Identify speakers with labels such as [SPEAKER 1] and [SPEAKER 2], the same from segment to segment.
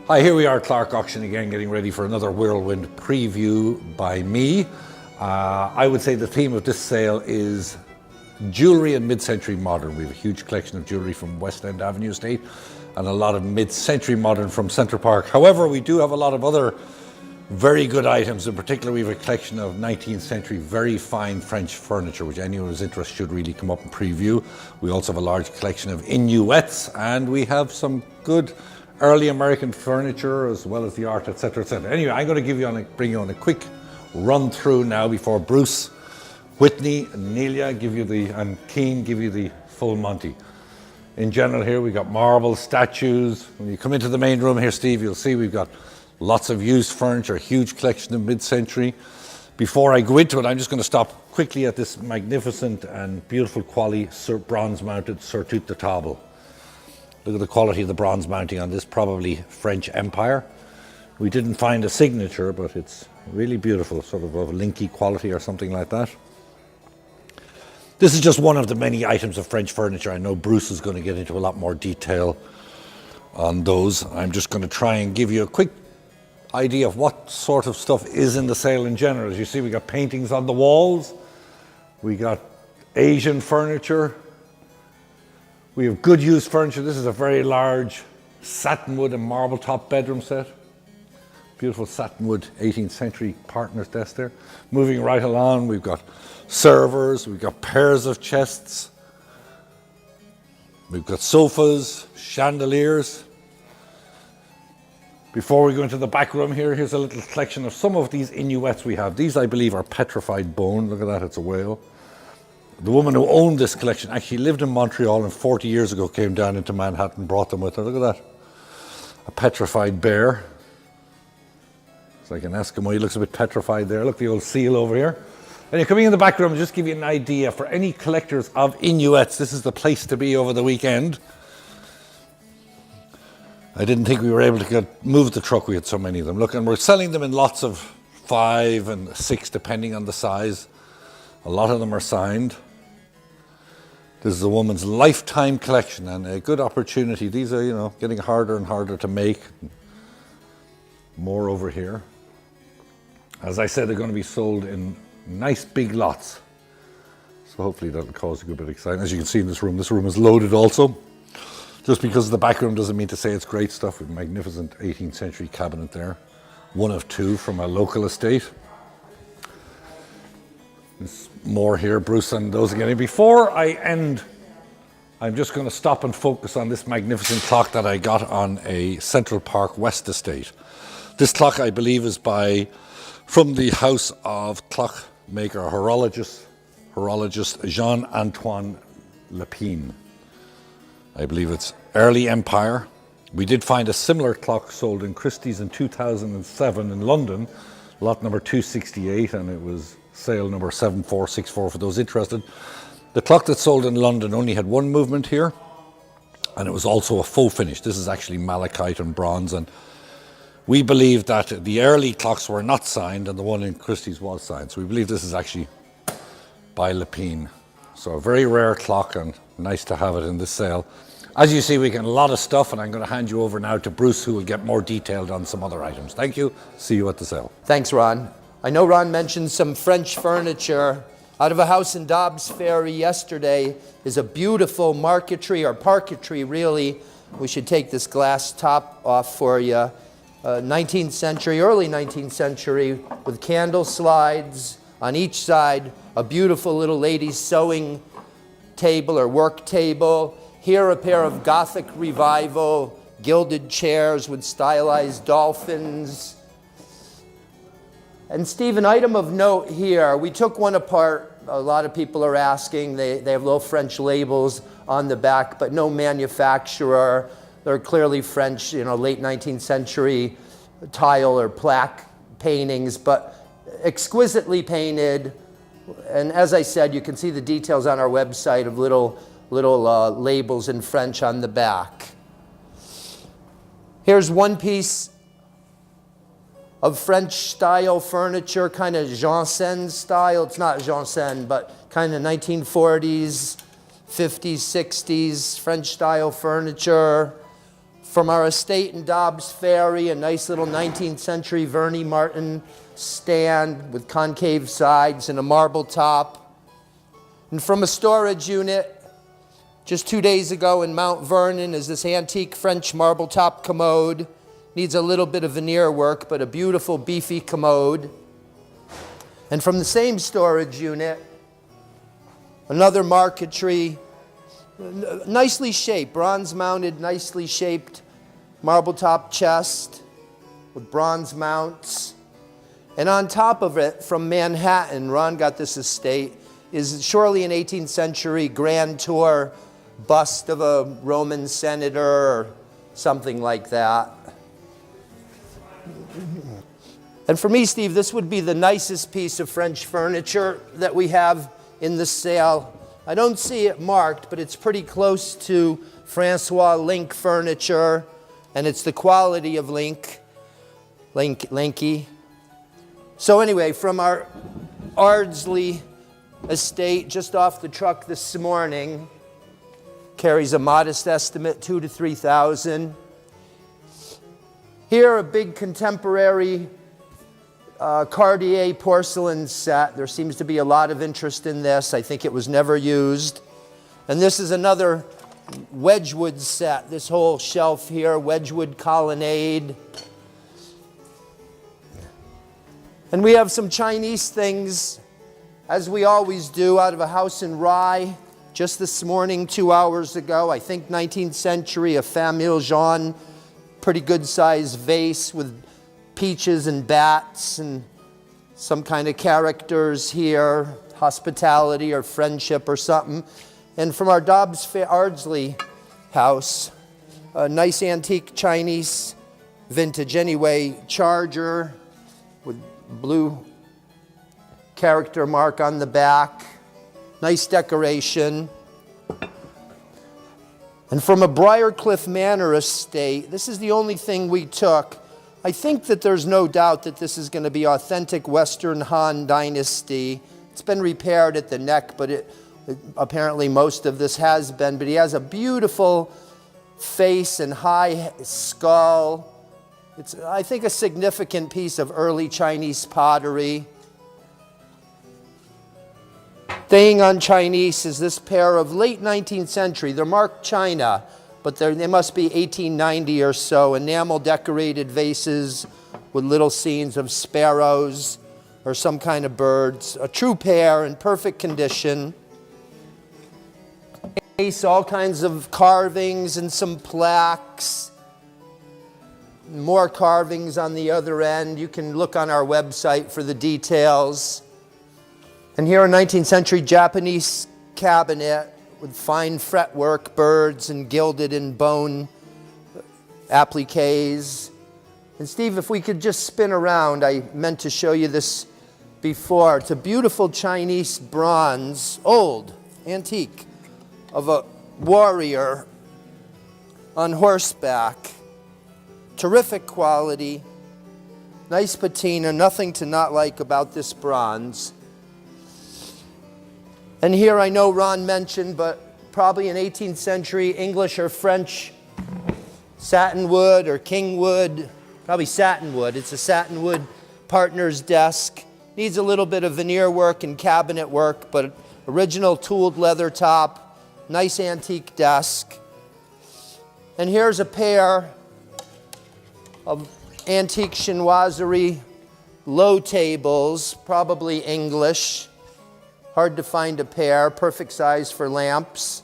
[SPEAKER 1] Hi, here we are at Clarke Auction again, getting ready for another whirlwind preview by me. I would say the theme of this sale is jewellery and mid-century modern. We have a huge collection of jewellery from West End Avenue Estate and a lot of mid-century modern from Centre Park. However, we do have a lot of other very good items. In particular, we have a collection of 19th century very fine French furniture, which anyone who's interested should really come up and preview. We also have a large collection of Inuits, and we have some good early American furniture as well as the art, etc., etc. Anyway, I'm going to bring you on a quick run through now before Bruce, Whitney, Nelia and Keane give you the full Monty. In general here we've got marble statues. When you come into the main room here, Steve, you'll see we've got lots of used furniture, a huge collection of mid-century. Before I go into it, I'm just going to stop quickly at this magnificent and beautiful quality bronze mounted Surtout de Table. Look at the quality of the bronze mounting on this, probably French Empire. We didn't find a signature, but it's really beautiful, sort of linky quality or something like that. This is just one of the many items of French furniture. I know Bruce is going to get into a lot more detail on those. I'm just going to try and give you a quick idea of what sort of stuff is in the sale in general. As you see, we got paintings on the walls. We got Asian furniture. We have good used furniture. This is a very large satinwood and marble top bedroom set. Beautiful satinwood 18th century partner's desk there. Moving right along, we've got servers, we've got pairs of chests, we've got sofas, chandeliers. Before we go into the back room here, here's a little collection of some of these Inuits we have. These, I believe, are petrified bone. Look at that, it's a whale. The woman who owned this collection actually lived in Montreal and 40 years ago came down into Manhattan and brought them with her. Look at that. A petrified bear. It's like an Eskimo. He looks a bit petrified there. Look, the old seal over here. And you're coming in the back room, just give you an idea. For any collectors of Inuits, this is the place to be over the weekend. I didn't think we were able to move the truck. We had so many of them. Look, and we're selling them in lots of 5 and 6, depending on the size. A lot of them are signed. This is a woman's lifetime collection and a good opportunity. These are, getting harder and harder to make. More over here. As I said, they're going to be sold in nice big lots. So hopefully that'll cause a good bit of excitement. As you can see in this room is loaded also. Just because the back room doesn't mean to say it's great stuff. With a magnificent 18th century cabinet there. One of 2 from a local estate. There's more here, Bruce, and those again. Before I end, I'm just going to stop and focus on this magnificent clock that I got on a Central Park West estate. This clock, I believe, is from the house of clockmaker, horologist Jean-Antoine Lepine. I believe it's early Empire. We did find a similar clock sold in Christie's in 2007 in London, lot number 268, and it was sale number 7464 for those interested. The clock that sold in London only had one movement here, and it was also a faux finish. This is actually malachite and bronze, and we believe that the early clocks were not signed and the one in Christie's was signed. So we believe this is actually by Lepine. So a very rare clock and nice to have it in this sale. As you see, we get a lot of stuff, and I'm going to hand you over now to Bruce, who will get more detailed on some other items. Thank you. See you at the sale.
[SPEAKER 2] Thanks, Ron. I know Ron mentioned some French furniture. Out of a house in Dobbs Ferry yesterday is a beautiful marquetry, or parquetry really. We should take this glass top off for you. 19th century, early 19th century, with candle slides on each side, a beautiful little lady's sewing table or work table. Here a pair of Gothic Revival gilded chairs with stylized dolphins. And Steve, an item of note here, we took one apart. A lot of people are asking. They have little French labels on the back, but no manufacturer. They're clearly French, late 19th century tile or plaque paintings, but exquisitely painted. And as I said, you can see the details on our website of little labels in French on the back. Here's one piece of French style furniture, kind of Janssen style. It's not Janssen, but kind of 1940s, 50s, 60s French style furniture. From our estate in Dobbs Ferry, a nice little 19th century Verney Martin stand with concave sides and a marble top. And from a storage unit just 2 days ago in Mount Vernon is this antique French marble top commode. Needs a little bit of veneer work, but a beautiful beefy commode. And from the same storage unit, another marquetry, nicely shaped, bronze mounted, nicely shaped marble top chest with bronze mounts. And on top of it, from Manhattan, Ron got this estate, is surely an 18th century grand tour bust of a Roman senator or something like that. And for me, Steve, this would be the nicest piece of French furniture that we have in the sale. I don't see it marked, but it's pretty close to Francois Link furniture, and it's the quality of Linky. So anyway, from our Ardsley estate, just off the truck this morning, carries a modest estimate, $2,000 to $3,000. Here, a big contemporary Cartier porcelain set. There seems to be a lot of interest in this. I think it was never used. And this is another Wedgwood set. This whole shelf here, Wedgwood colonnade. And we have some Chinese things, as we always do, out of a house in Rye. Just this morning, 2 hours ago, I think 19th century, a Famille Jean, pretty good sized vase with peaches and bats and some kind of characters here, hospitality or friendship or something. And from our Dobbs Ardsley house, a nice antique Chinese vintage anyway charger with blue character mark on the back. Nice decoration. And from a Briarcliff Manor estate, this is the only thing we took. I think that there's no doubt that this is going to be authentic Western Han Dynasty. It's been repaired at the neck, but apparently most of this has been. But he has a beautiful face and high skull. It's, I think, a significant piece of early Chinese pottery. Staying on Chinese is this pair of late 19th century. They're marked China, but they must be 1890 or so, enamel decorated vases with little scenes of sparrows or some kind of birds. A true pair in perfect condition. All kinds of carvings and some plaques. More carvings on the other end. You can look on our website for the details. And here a 19th century Japanese cabinet with fine fretwork, birds, and gilded and bone appliques. And Steve, if we could just spin around, I meant to show you this before. It's a beautiful Chinese bronze, old, antique, of a warrior on horseback. Terrific quality, nice patina, nothing to not like about this bronze. And here I know Ron mentioned, but probably an 18th century English or French satinwood or kingwood, probably satinwood. It's a satinwood partner's desk. Needs a little bit of veneer work and cabinet work, but original tooled leather top, nice antique desk. And here's a pair of antique chinoiserie low tables, probably English. Hard to find a pair, perfect size for lamps.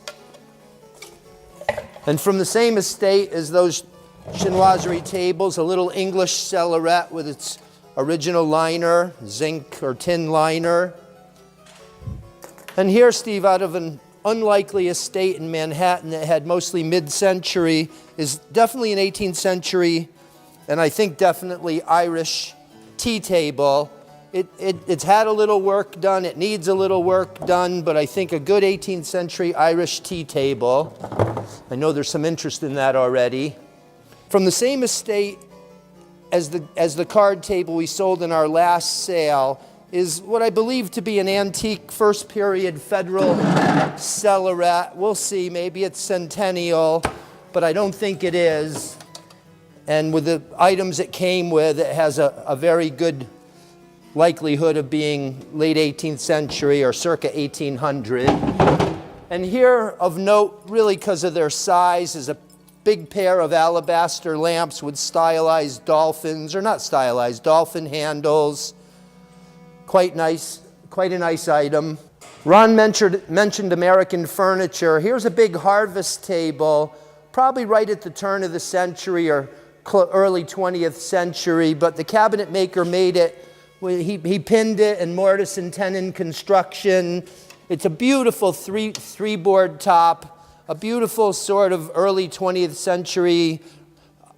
[SPEAKER 2] And from the same estate as those chinoiserie tables, a little English cellaret with its original liner, zinc or tin liner. And here, Steve, out of an unlikely estate in Manhattan that had mostly mid-century, is definitely an 18th century, and I think definitely Irish tea table. It's had a little work done, it needs a little work done, but I think a good 18th century Irish tea table. I know there's some interest in that already. From the same estate as the card table we sold in our last sale is what I believe to be an antique first period federal cellaret. We'll see, maybe it's centennial, but I don't think it is. And with the items it came with, it has a very good likelihood of being late 18th century or circa 1800. And here of note, really because of their size, is a big pair of alabaster lamps with stylized dolphins, or not stylized, dolphin handles. Quite nice, quite a nice item. Ron mentioned American furniture. Here's a big harvest table, probably right at the turn of the century or early 20th century, but the cabinet maker made it. He pinned it in mortise and tenon construction. It's a beautiful three-board top, a beautiful sort of early 20th century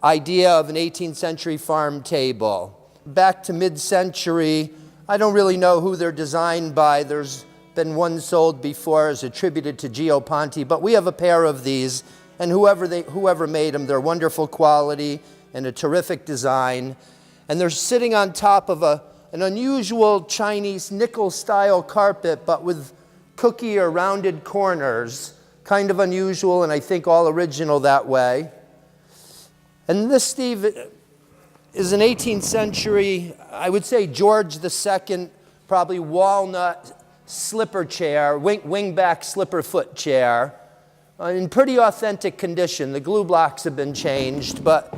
[SPEAKER 2] idea of an 18th century farm table. Back to mid-century, I don't really know who they're designed by. There's been one sold before as attributed to Gio Ponti, but we have a pair of these, and whoever made them, they're wonderful quality and a terrific design. And they're sitting on top of an unusual Chinese nickel-style carpet, but with cookie or rounded corners. Kind of unusual, and I think all original that way. And this, Steve, is an 18th century, I would say George II, probably walnut slipper chair, wingback slipper foot chair, in pretty authentic condition. The glue blocks have been changed, but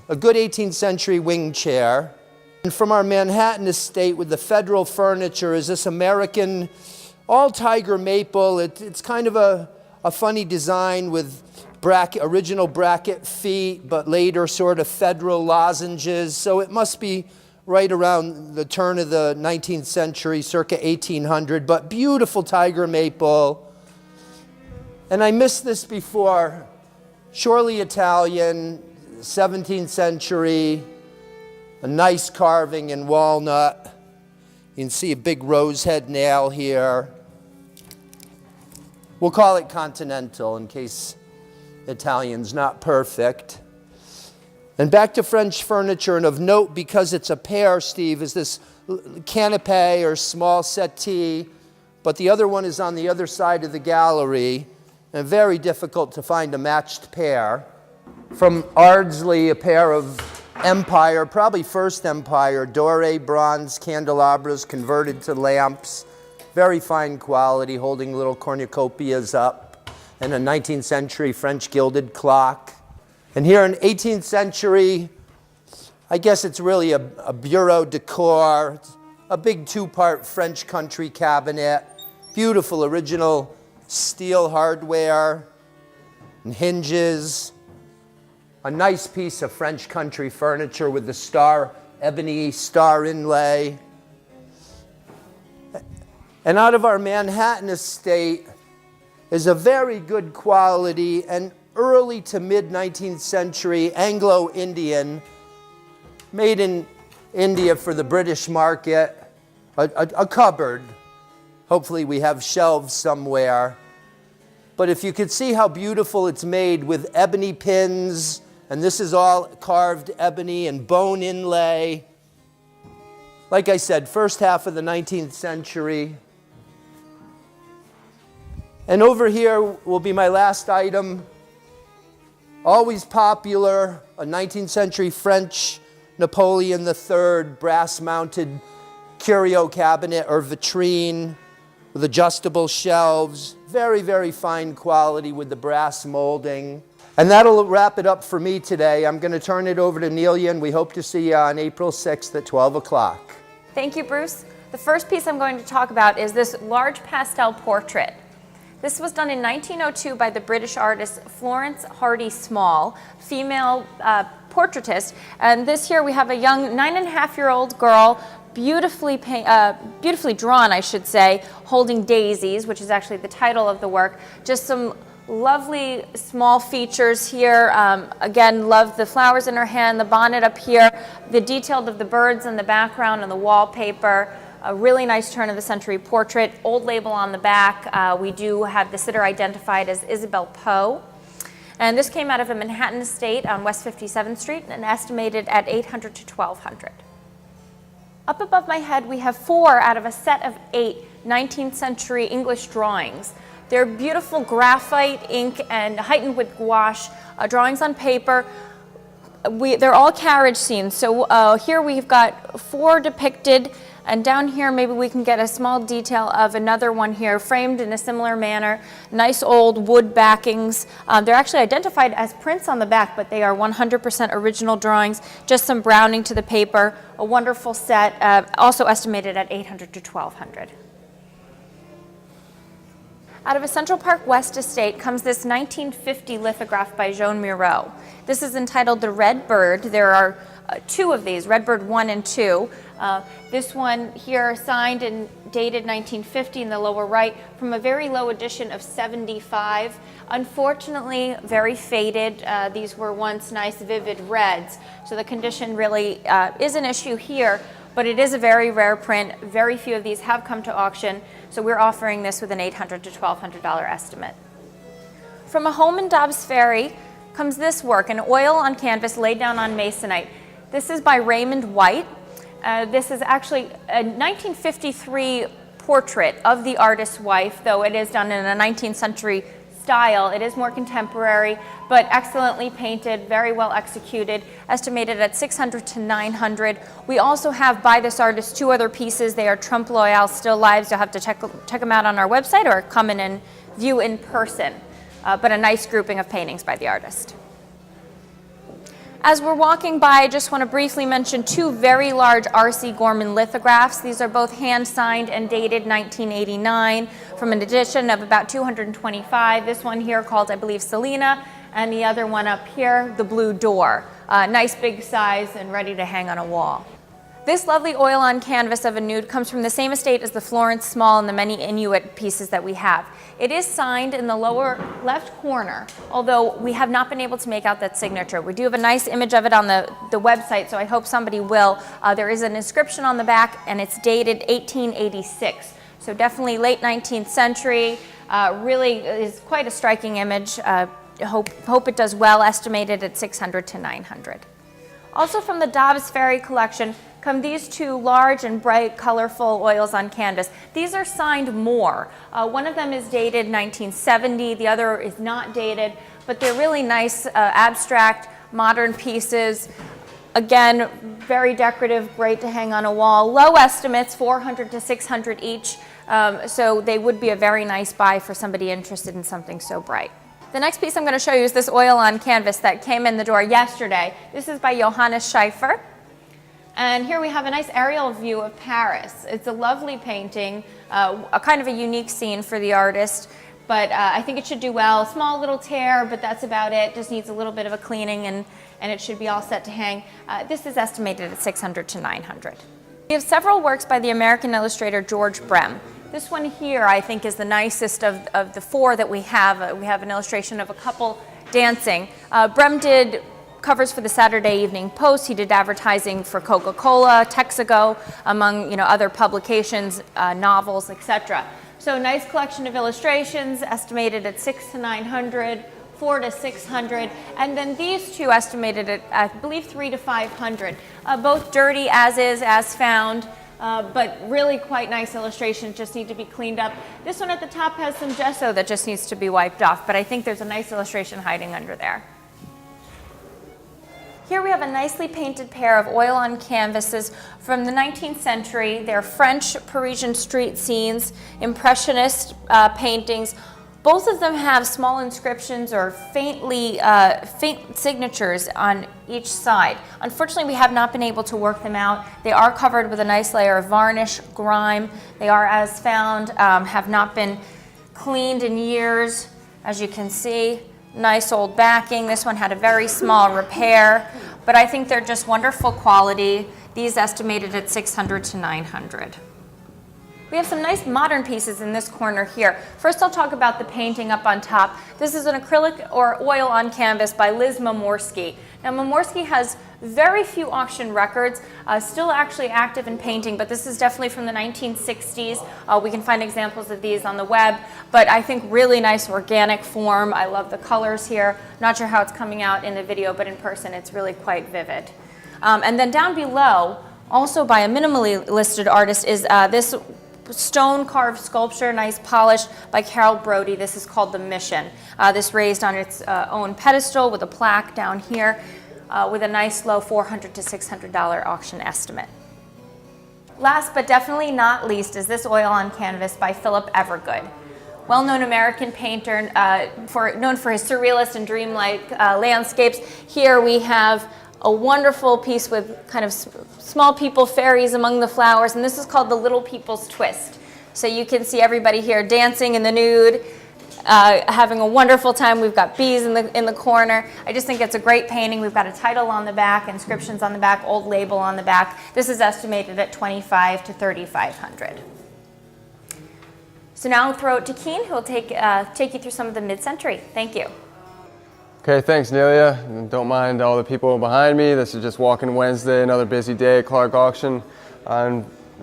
[SPEAKER 2] a good 18th century wing chair. And from our Manhattan estate with the Federal Furniture is this American, all tiger maple. It's kind of a funny design with original bracket feet, but later sort of Federal lozenges. So it must be right around the turn of the 19th century, circa 1800, but beautiful tiger maple. And I missed this before, surely Italian, 17th century, a nice carving in walnut. You can see a big rose head nail here. We'll call it continental in case Italian's not perfect. And back to French furniture, and of note, because it's a pair, Steve, is this canapé or small settee, but the other one is on the other side of the gallery, and very difficult to find a matched pair. From Ardsley, a pair of Empire, probably first Empire, doré bronze candelabras converted to lamps, very fine quality, holding little cornucopias up, and a 19th century French gilded clock. And here in 18th century, I guess it's really a bureau decor, a big two-part French country cabinet, beautiful original steel hardware and hinges, a nice piece of French country furniture with the ebony star inlay. And out of our Manhattan estate is a very good quality and early to mid-19th century Anglo-Indian, made in India for the British market, a cupboard. Hopefully we have shelves somewhere. But if you could see how beautiful it's made with ebony pins, and this is all carved ebony and bone inlay. Like I said, first half of the 19th century. And over here will be my last item. Always popular, a 19th century French Napoleon III brass-mounted curio cabinet or vitrine with adjustable shelves. Very, very fine quality with the brass molding. And that'll wrap it up for me today. I'm going to turn it over to Nelia, and we hope to see you on April 6th at 12 o'clock.
[SPEAKER 3] Thank you, Bruce. The first piece I'm going to talk about is this large pastel portrait. This was done in 1902 by the British artist Florence Hardy Small, female portraitist. And this here we have a young 9.5-year-old girl, beautifully drawn, I should say, holding daisies, which is actually the title of the work. Just some lovely small features here. Again, love the flowers in her hand, the bonnet up here, the detail of the birds in the background and the wallpaper. A really nice turn-of-the-century portrait. Old label on the back. We do have the sitter identified as Isabel Poe. And this came out of a Manhattan estate on West 57th Street and estimated at $800 to $1,200. Up above my head, we have 4 out of a set of 8 19th century English drawings. They're beautiful graphite, ink, and heightened with gouache drawings on paper. They're all carriage scenes. So here we've got 4 depicted, and down here maybe we can get a small detail of another one here, framed in a similar manner. Nice old wood backings. They're actually identified as prints on the back, but they are 100% original drawings, just some browning to the paper. A wonderful set, also estimated at $800 to $1,200. Out of a Central Park West estate comes this 1950 lithograph by Joan Miro. This is entitled The Red Bird. There are 2 of these, Red Bird 1 and 2. This one here signed and dated 1950 in the lower right from a very low edition of 75. Unfortunately, very faded. These were once nice vivid reds, so the condition really is an issue here, but it is a very rare print. Very few of these have come to auction, so we're offering this with an $800 to $1,200 estimate. From a home in Dobbs Ferry comes this work, an oil on canvas laid down on masonite. This is by Raymond White. This is actually a 1953 portrait of the artist's wife, though it is done in a 19th century style. It is more contemporary, but excellently painted, very well executed, estimated at $600 to $900. We also have, by this artist, 2 other pieces. They are Trompe l'Oeil still lives. You'll have to check them out on our website or come in and view in person, but a nice grouping of paintings by the artist. As we're walking by, I just want to briefly mention 2 very large R.C. Gorman lithographs. These are both hand-signed and dated 1989 from an edition of about 225. This one here called, I believe, Selena, and the other one up here, The Blue Door. Nice big size and ready to hang on a wall. This lovely oil on canvas of a nude comes from the same estate as the Florence Small and the many Inuit pieces that we have. It is signed in the lower left corner, although we have not been able to make out that signature. We do have a nice image of it on the website, so I hope somebody will. There is an inscription on the back, and it's dated 1886. So definitely late 19th century. Really is quite a striking image. Hope it does well, estimated at $600 to $900. Also from the Dobbs Ferry collection come these 2 large and bright, colorful oils on canvas. These are signed Moore. One of them is dated 1970, the other is not dated, but they're really nice, abstract, modern pieces. Again, very decorative, great to hang on a wall. Low estimates, $400 to $600 each, so they would be a very nice buy for somebody interested in something so bright. The next piece I'm going to show you is this oil on canvas that came in the door yesterday. This is by Johannes Schäfer. And here we have a nice aerial view of Paris. It's a lovely painting, a kind of a unique scene for the artist, but I think it should do well. Small little tear, but that's about it. Just needs a little bit of a cleaning and it should be all set to hang. This is estimated at $600 to $900. We have several works by the American illustrator George Brem. This one here, I think, is the nicest of the 4 that we have. We have an illustration of a couple dancing. Brem did covers for the Saturday Evening Post. He did advertising for Coca-Cola, Texaco, among other publications, novels, etc. So nice collection of illustrations, estimated at $600 to $900, $400 to $600, and then these 2 estimated at, I believe, $300 to $500. Both dirty as is, as found. But really quite nice illustrations, just need to be cleaned up. This one at the top has some gesso that just needs to be wiped off, but I think there's a nice illustration hiding under there. Here we have a nicely painted pair of oil on canvases from the 19th century. They're French Parisian street scenes, impressionist paintings. Both of them have small inscriptions or faint signatures on each side. Unfortunately, we have not been able to work them out. They are covered with a nice layer of varnish, grime. They are as found, have not been cleaned in years, as you can see. Nice old backing. This one had a very small repair, but I think they're just wonderful quality. These estimated at $600 to $900. We have some nice modern pieces in this corner here. First, I'll talk about the painting up on top. This is an acrylic or oil on canvas by Liz Momorsky. Now, Momorsky has very few auction records, still actually active in painting, but this is definitely from the 1960s. We can find examples of these on the web, but I think really nice organic form. I love the colors here. Not sure how it's coming out in the video, but in person it's really quite vivid. And then down below, also by a minimally listed artist, is this stone carved sculpture, nice polish by Carol Brody. This is called the Mission. This raised on its own pedestal with a plaque down here with a nice low $400 to $600 auction estimate. Last but definitely not least is this oil on canvas by Philip Evergood. Well-known American painter, known for his surrealist and dreamlike landscapes. Here we have a wonderful piece with kind of small people, fairies among the flowers, and this is called The Little People's Twist. So you can see everybody here dancing in the nude, having a wonderful time. We've got bees in the corner. I just think it's a great painting. We've got a title on the back, inscriptions on the back, old label on the back. This is estimated at $2,500 to $3,500. So now I'll throw it to Keen, who will take you through some of the mid-century. Thank you.
[SPEAKER 4] Okay, thanks, Nelia. And don't mind all the people behind me. This is just Walking Wednesday, another busy day at Clarke Auction.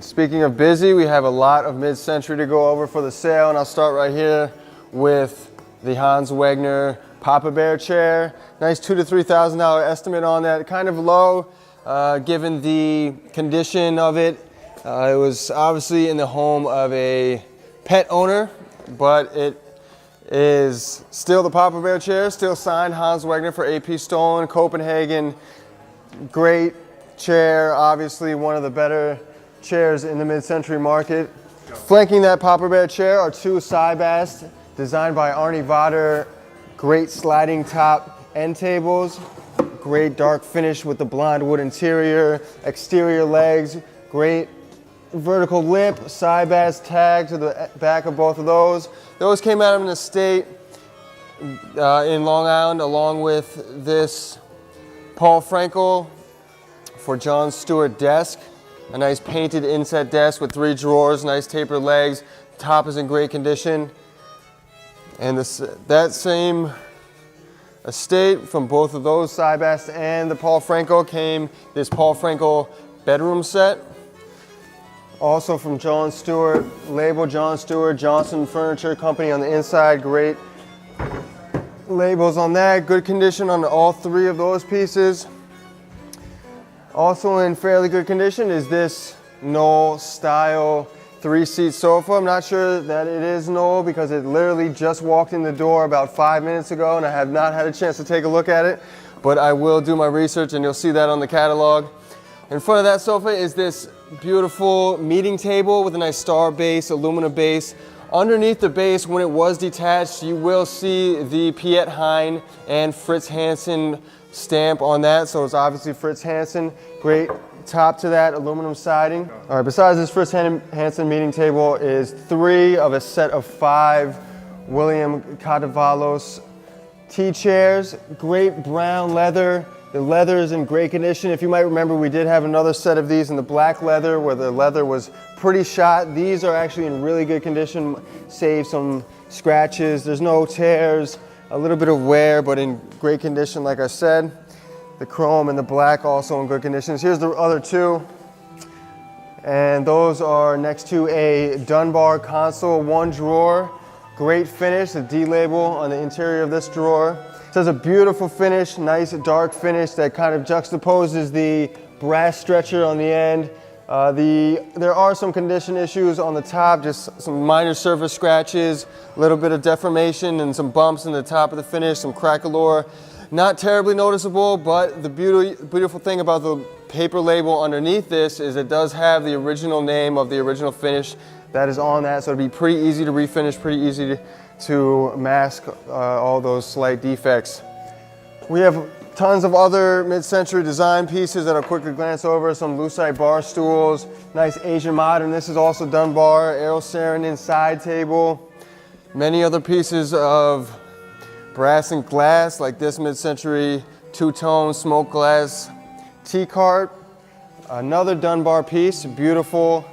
[SPEAKER 4] Speaking of busy, we have a lot of mid-century to go over for the sale, and I'll start right here with the Hans Wegner Papa Bear chair. Nice $2,000 to $3,000 estimate on that. Kind of low, given the condition of it. It was obviously in the home of a pet owner, but it is still the Papa Bear chair, still signed Hans Wegner for AP Stolen, Copenhagen. Great chair, obviously one of the better chairs in the mid-century market. Flanking that Papa Bear chair are two Sybast designed by Arnie Vodder. Great sliding top end tables, great dark finish with the blonde wood interior, exterior legs, great vertical lip, Sybast tag to the back of both of those. Those came out of an estate in Long Island, along with this Paul Frankel for John Stewart desk. A nice painted inset desk with 3 drawers, nice tapered legs. Top is in great condition. And that same estate from both of those, Sybast and the Paul Frankel, came this Paul Frankel bedroom set. Also from John Stewart, label John Stewart, Johnson Furniture Company on the inside. Great labels on that. Good condition on all 3 of those pieces. Also in fairly good condition is this Knoll style 3-seat sofa. I'm not sure that it is Knoll because it literally just walked in the door about 5 minutes ago and I have not had a chance to take a look at it, but I will do my research and you'll see that on the catalog. In front of that sofa is this beautiful meeting table with a nice star base, aluminum base. Underneath the base, when it was detached, you will see the Piet Hein and Fritz Hansen stamp on that, so it's obviously Fritz Hansen. Great top to that, aluminum siding. All right, besides this Fritz Hansen meeting table is 3 of a set of 5 William Cadavalos tea chairs. Great brown leather. The leather is in great condition. If you might remember, we did have another set of these in the black leather where the leather was pretty shot. These are actually in really good condition, save some scratches. There's no tears, a little bit of wear, but in great condition, like I said. The chrome and the black also in good conditions. Here's the other 2. And those are next to a Dunbar console, 1 drawer. Great finish, the D label on the interior of this drawer. It has a beautiful finish, nice dark finish that kind of juxtaposes the brass stretcher on the end. There are some condition issues on the top, just some minor surface scratches, a little bit of deformation and some bumps in the top of the finish, some crackle. Not terribly noticeable, but the beautiful thing about the paper label underneath this is it does have the original name of the original finish that is on that, so it'll be pretty easy to refinish, pretty easy to mask all those slight defects. We have tons of other mid-century design pieces that I'll quickly glance over. Some lucite bar stools, nice Asian modern. This is also Dunbar, Errol Saarinen side table. Many other pieces of brass and glass, like this mid-century two-tone smoke glass tea cart. Another Dunbar piece, beautiful,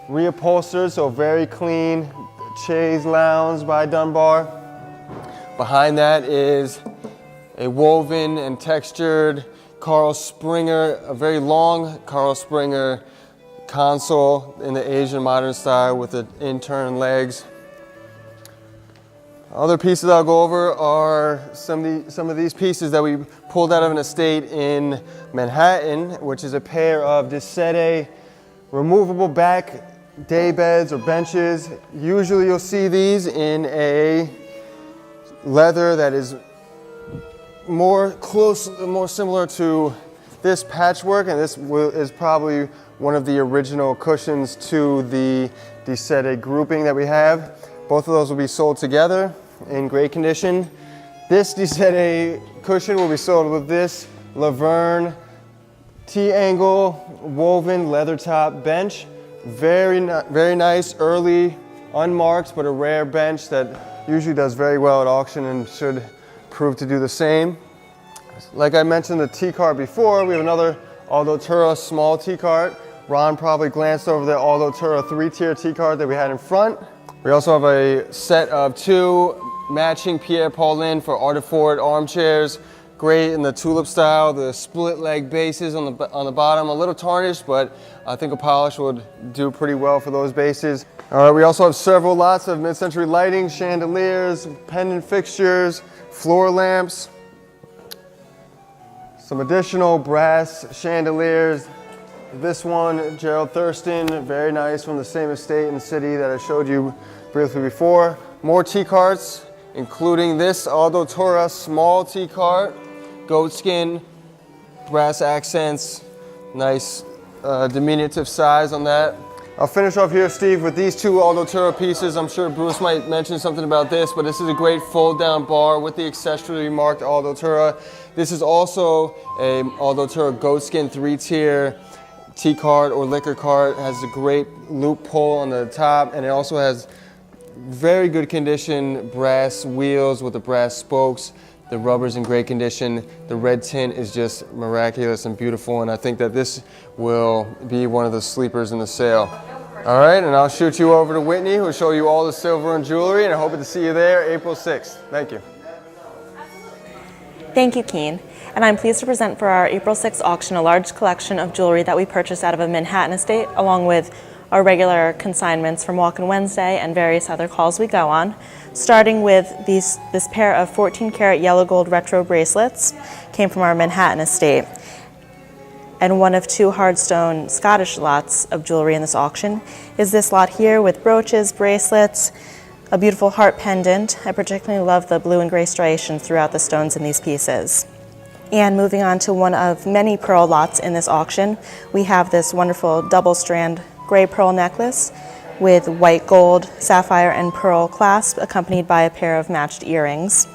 [SPEAKER 4] reupholstered, so very clean chaise lounge by Dunbar. Behind that is a woven and textured Carl Springer, a very long Carl Springer console in the Asian modern style with the in-turn legs. Other pieces I'll go over are some of these pieces that we pulled out of an estate in Manhattan, which is a pair of De Sette removable back day beds or benches. Usually you'll see these in a leather that is more similar to this patchwork, and this is probably one of the original cushions to the Disette grouping that we have. Both of those will be sold together in great condition. This Disette cushion will be sold with this Laverne T-angle woven leather top bench. Very nice, early, unmarked, but a rare bench that usually does very well at auction and should prove to do the same. Like I mentioned the T-cart before, we have another Aldo Tura small T-cart. Ron probably glanced over the Aldo Tura 3-tier T-cart that we had in front. We also have a set of 2 matching Pierre Paulin for Artefort armchairs. Great in the tulip style, the split leg bases on the bottom, a little tarnished, but I think a polish would do pretty well for those bases. We also have several lots of mid-century lighting, chandeliers, pendant fixtures, floor lamps, some additional brass chandeliers. This one, Gerald Thurston, very nice, from the same estate in the city that I showed you briefly before. More T-carts, including this Aldo Tura small T-cart, goatskin, brass accents, nice diminutive size on that. I'll finish off here, Steve, with these 2 Aldo Tura pieces. I'm sure Bruce might mention something about this, but this is a great fold-down bar with the accessory marked Aldo Tura. This is also a Aldo Tura goatskin 3-tier T-cart or liquor cart. It has a great loop pull on the top, and it also has very good condition brass wheels with the brass spokes. The rubber's in great condition. The red tint is just miraculous and beautiful, and I think that this will be one of the sleepers in the sale. All right, and I'll shoot you over to Whitney, who will show you all the silver and jewelry, and I hope to see you there April 6th. Thank you.
[SPEAKER 5] Thank you, Keen. And I'm pleased to present for our April 6th auction a large collection of jewelry that we purchased out of a Manhattan estate, along with our regular consignments from Walk-In Wednesday and various other calls we go on. Starting with this pair of 14-karat yellow gold retro bracelets, came from our Manhattan estate. And one of 2 hardstone Scottish lots of jewelry in this auction is this lot here with brooches, bracelets, a beautiful heart pendant. I particularly love the blue and gray striations throughout the stones in these pieces. And moving on to one of many pearl lots in this auction, we have this wonderful double strand gray pearl necklace with white gold, sapphire, and pearl clasp, accompanied by a pair of matched earrings.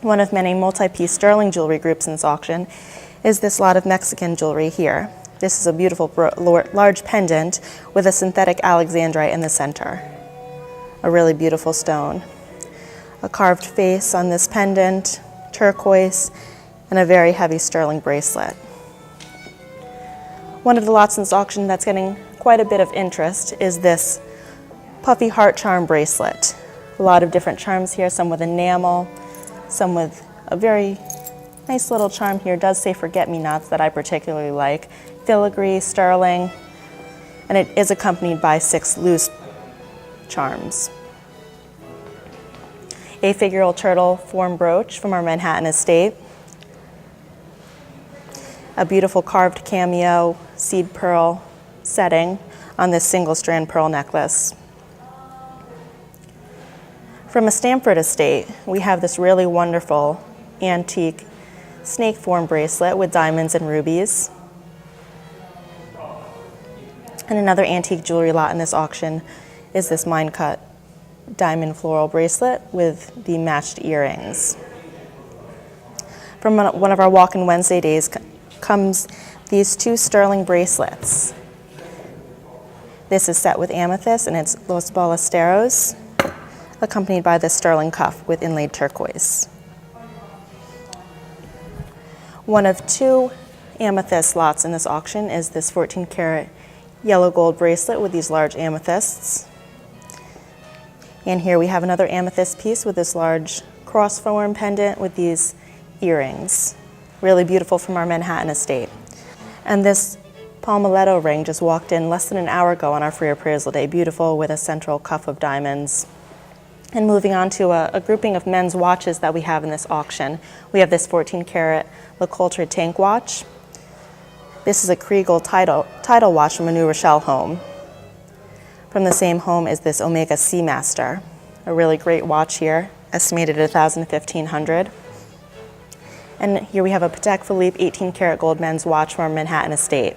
[SPEAKER 5] One of many multi-piece sterling jewelry groups in this auction is this lot of Mexican jewelry here. This is a beautiful large pendant with a synthetic alexandrite in the center. A really beautiful stone. A carved face on this pendant, turquoise, and a very heavy sterling bracelet. One of the lots in this auction that's getting quite a bit of interest is this puffy heart charm bracelet. A lot of different charms here, some with enamel, some with a very nice little charm here. It does say forget-me-nots that I particularly like. Filigree, sterling, and it is accompanied by 6 loose charms. A figural turtle form brooch from our Manhattan estate. A beautiful carved cameo seed pearl setting on this single strand pearl necklace. From a Stamford estate, we have this really wonderful antique snake form bracelet with diamonds and rubies. And another antique jewelry lot in this auction is this mine cut diamond floral bracelet with the matched earrings. From one of our Walk-In Wednesday days comes these 2 sterling bracelets. This is set with amethyst and it's Los Ballesteros, accompanied by this sterling cuff with inlaid turquoise. One of 2 amethyst lots in this auction is this 14-karat yellow gold bracelet with these large amethysts. And here we have another amethyst piece with this large cross form pendant with these earrings. Really beautiful from our Manhattan estate. And this palmetto ring just walked in less than an hour ago on our free appraisal day. Beautiful with a central cuff of diamonds. And moving on to a grouping of men's watches that we have in this auction. We have this 14-karat Le Coultre tank watch. This is a Kriegel title watch from a New Rochelle home. From the same home is this Omega Seamaster, a really great watch here, estimated at $1,000 to $1,500. And here we have a Patek Philippe 18 karat gold men's watch from our Manhattan estate.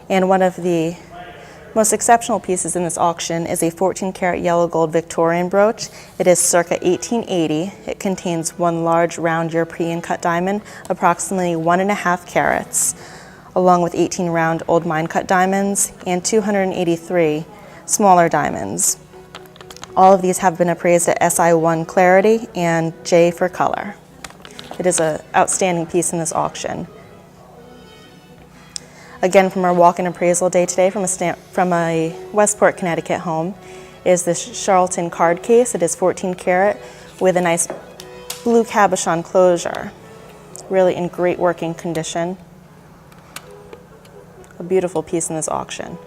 [SPEAKER 5] And one of the most exceptional pieces in this auction is a 14 karat yellow gold Victorian brooch. It is circa 1880. It contains one large round European cut diamond, approximately 1.5 carats, along with 18 round old mine cut diamonds and 283 smaller diamonds. All of these have been appraised at SI1 clarity and J for color. It is an outstanding piece in this auction. Again, from our walk-in appraisal day today from a Westport, Connecticut home is this Charlton card case. It is 14 karat with a nice blue cabochon closure. Really in great working condition. A beautiful piece in this auction.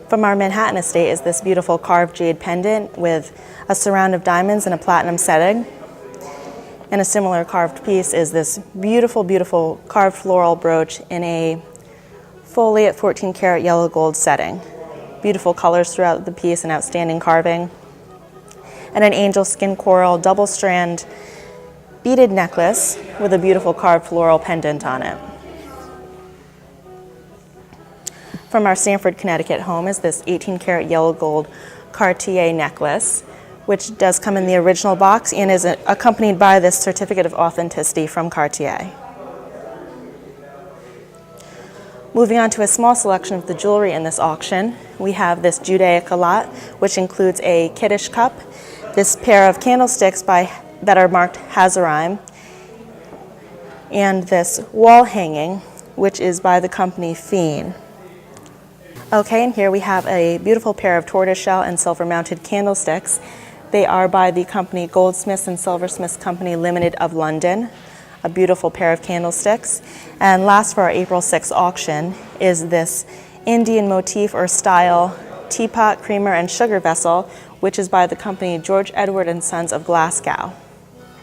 [SPEAKER 5] From our Manhattan estate is this beautiful carved jade pendant with a surround of diamonds and a platinum setting. And a similar carved piece is this beautiful, beautiful carved floral brooch in a foliate 14 karat yellow gold setting. Beautiful colors throughout the piece and outstanding carving. And an angel skin coral double strand beaded necklace with a beautiful carved floral pendant on it. From our Stamford, Connecticut home is this 18 karat yellow gold Cartier necklace, which does come in the original box and is accompanied by this certificate of authenticity from Cartier. Moving on to a small selection of the jewelry in this auction, we have this Judaica lot, which includes a Kiddush cup, this pair of candlesticks that are marked Hazarim, and this wall hanging, which is by the company Fiend. Okay, and here we have a beautiful pair of tortoiseshell and silver mounted candlesticks. They are by the company Goldsmiths and Silversmiths Company Limited of London. A beautiful pair of candlesticks. And last for our April 6th auction is this Indian motif or style teapot, creamer, and sugar vessel, which is by the company George Edward and Sons of Glasgow.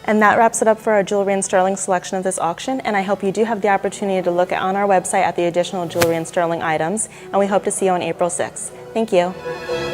[SPEAKER 5] And that wraps it up for our jewelry and sterling selection of this auction, and I hope you do have the opportunity to look on our website at the additional jewelry and sterling items, and we hope to see you on April 6th. Thank you.